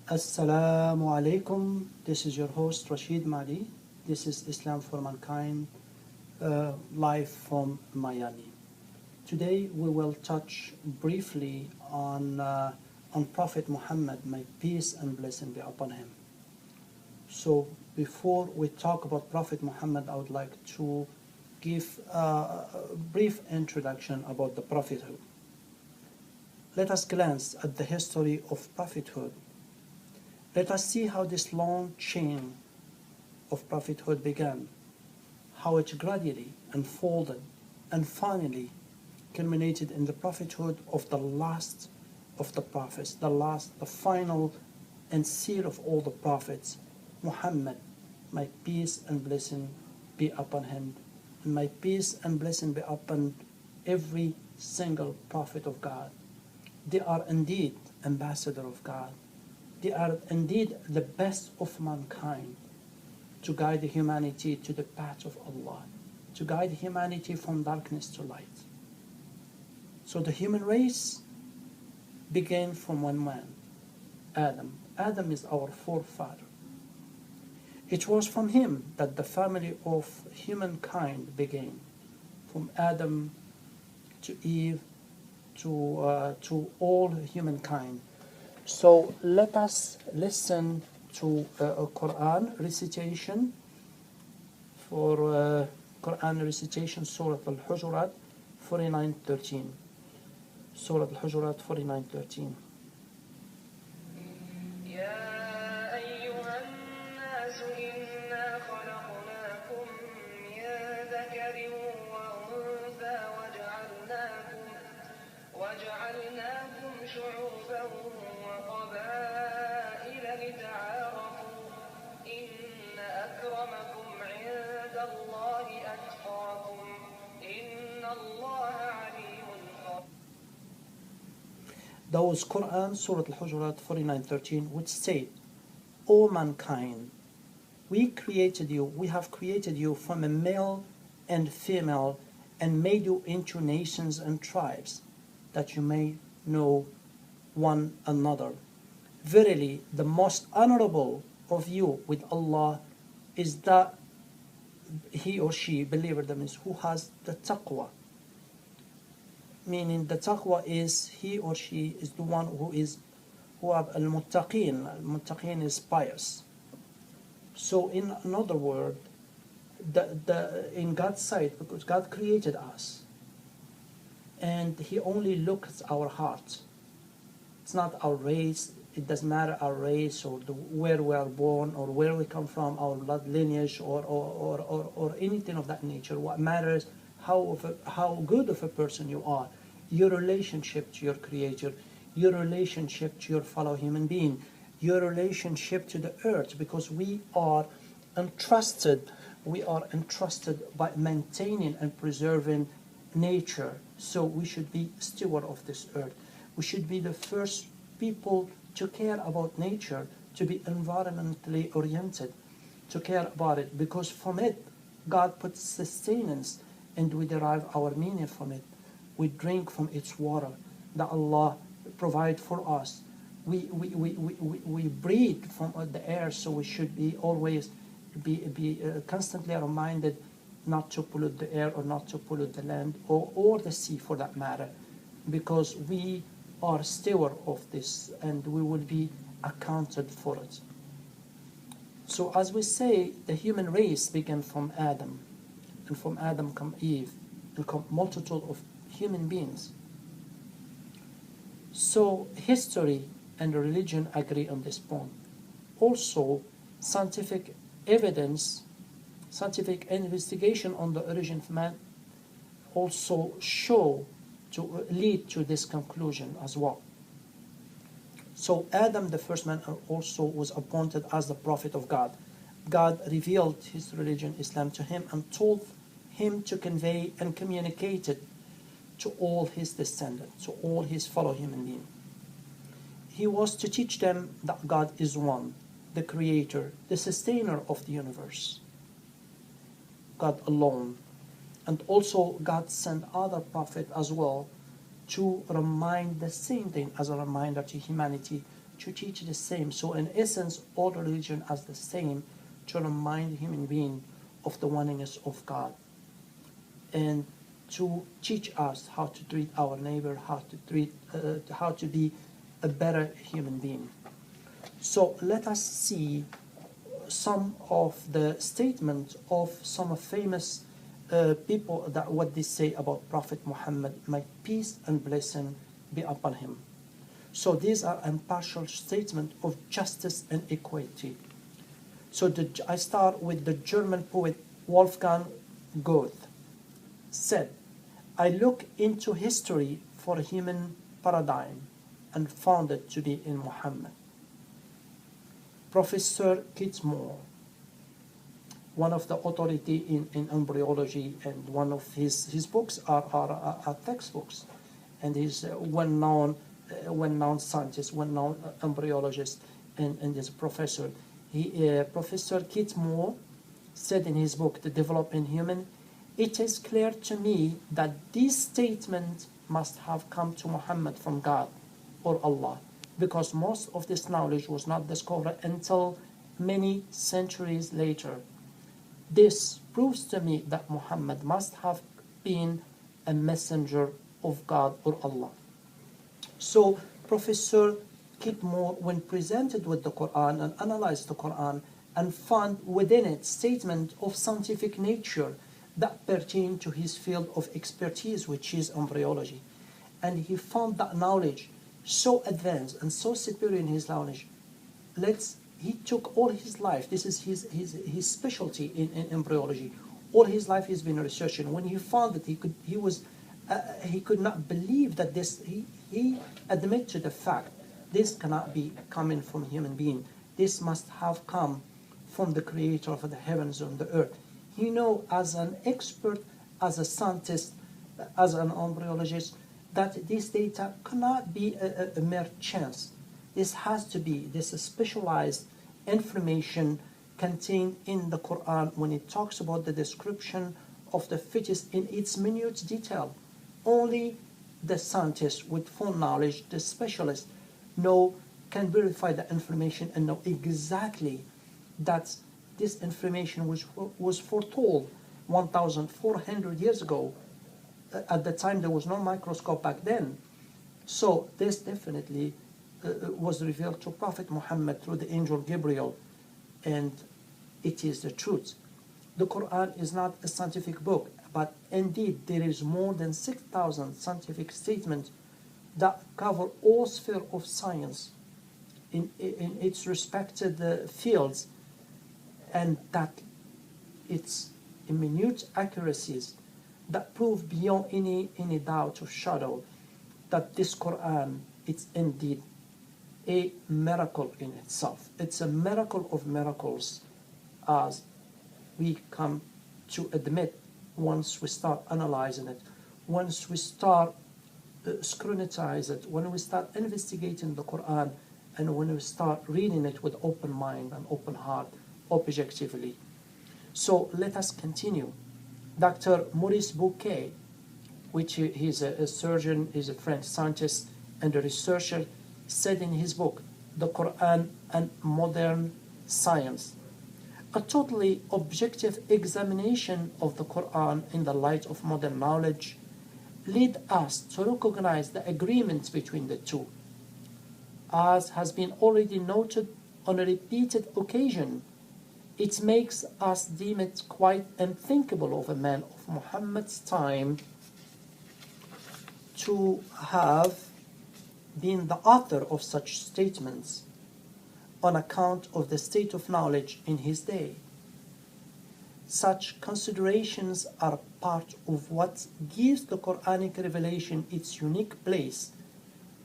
Assalamu alaikum. This is your host Rashid Mali. This is Islam for Mankind, live from Miami. Today we will touch briefly on Prophet Muhammad, may peace and blessing be upon him. So before we talk about Prophet Muhammad, I would like to give a brief introduction about the prophethood. Let us glance at the history of prophethood. Let us see how this long chain of prophethood began, how it gradually unfolded and finally culminated in the prophethood of the last of the prophets, the final and seal of all the prophets, Muhammad. May peace and blessing be upon him, and may peace and blessing be upon every single prophet of God. They are indeed ambassador of God. They are indeed the best of mankind to guide humanity to the path of Allah, to guide humanity from darkness to light. So the human race began from one man, Adam. Adam is our forefather. It was from him that the family of humankind began, from Adam to Eve to all humankind. So let us listen to a Quran recitation for Quran recitation, Surah Al-Hujurat 49:13. Surah Al-Hujurat 49:13. وجعلناكم شعوبا وقبائل لتعارفوا إن أكرمكم عند الله أتقاكم إن الله عليم خبير. That was Quran, Surah Al-Hujurat 49:13, which said, O mankind, we have created you from a male and female and made you into nations and tribes, that you may know one another. Verily, the most honorable of you with Allah is that he or she, believer, that means who has the taqwa. Meaning the taqwa is he or she is the one who have al-muttaqin. Al-muttaqin is pious. So in another word, in God's sight, because God created us, and He only looks at our heart. It's not our race. It doesn't matter our race or where we are born or where we come from, our blood lineage or anything of that nature. What matters how good of a person you are, your relationship to your Creator, your relationship to your fellow human being, your relationship to the earth, because we are entrusted by maintaining and preserving nature. So we should be steward of this earth. We should be the first people to care about nature, to be environmentally oriented, to care about it, because from it God puts sustenance and we derive our meaning from it. We drink from its water that Allah provide for us. We breathe from the air, so we should be always be constantly reminded not to pollute the air or not to pollute the land or the sea for that matter, because we are steward of this and we will be accounted for it. So as we say, the human race began from Adam, and from Adam come Eve, and come multitude of human beings. So history and religion agree on this point. Also, scientific evidence, scientific investigation on the origin of man also lead to this conclusion as well. So Adam, the first man, also was appointed as the prophet of God. God revealed his religion, Islam, to him and told him to convey and communicate it to all his descendants, to all his fellow human beings. He was to teach them that God is one, the creator, the sustainer of the universe, God alone. And also God sent other prophets as well to remind the same thing as a reminder to humanity to teach the same. So in essence, all religion are the same, to remind human being of the oneness of God, and to teach us how to treat our neighbor, how to be a better human being. So let us see some of the statements of some famous people, that what they say about Prophet Muhammad, may peace and blessing be upon him. So these are impartial statements of justice and equality. So I start with the German poet Wolfgang Goethe. Said, I look into history for a human paradigm and found it to be in Muhammad. Professor Keith Moore, one of the authority in embryology, and one of his books are textbooks, and he's a well-known scientist, well-known embryologist, and is a professor. Professor Keith Moore said in his book, The Developing Human, it is clear to me that this statement must have come to Muhammad from God or Allah, because most of this knowledge was not discovered until many centuries later. This proves to me that Muhammad must have been a messenger of God or Allah. So Professor Keith Moore, when presented with the Quran and analyzed the Quran, and found within it statement of scientific nature that pertain to his field of expertise, which is embryology, and he found that knowledge so advanced and so superior in his knowledge. He took all his life, this is his specialty in embryology. All his life he's been researching. When he found that he could not believe that this, he admitted to the fact this cannot be coming from a human being. This must have come from the creator of the heavens and the earth. He know, as an expert, as a scientist, as an embryologist, that this data cannot be a mere chance. This has to be this specialized information contained in the Quran when it talks about the description of the fetus in its minute detail. Only the scientist with full knowledge, the specialist, can verify the information and know exactly that this information was foretold 1,400 years ago. At the time, there was no microscope back then. So this definitely was revealed to Prophet Muhammad through the angel Gabriel, and it is the truth. The Quran is not a scientific book, but indeed there is more than 6,000 scientific statements that cover all spheres of science in its respected fields, and that it's minute accuracies that prove beyond any doubt or shadow that this Quran is indeed a miracle in itself. It's a miracle of miracles, as we come to admit once we start analyzing it, once we start scrutinizing it, when we start investigating the Quran, and when we start reading it with open mind and open heart, objectively. So let us continue. Dr. Maurice Bucaille, which he's a surgeon, he's a French scientist and a researcher, said in his book, The Quran and Modern Science, a totally objective examination of the Quran in the light of modern knowledge lead us to recognize the agreements between the two. As has been already noted on a repeated occasion, it makes us deem it quite unthinkable of a man of Muhammad's time to have been the author of such statements on account of the state of knowledge in his day. Such considerations are part of what gives the Quranic revelation its unique place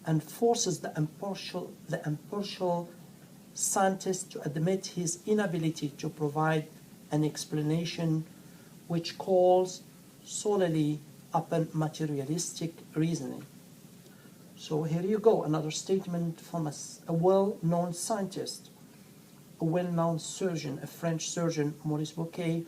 and forces the impartial scientist to admit his inability to provide an explanation which calls solely upon materialistic reasoning. So here you go, another statement from a well-known scientist, a well-known surgeon, a French surgeon, Maurice Bucaille,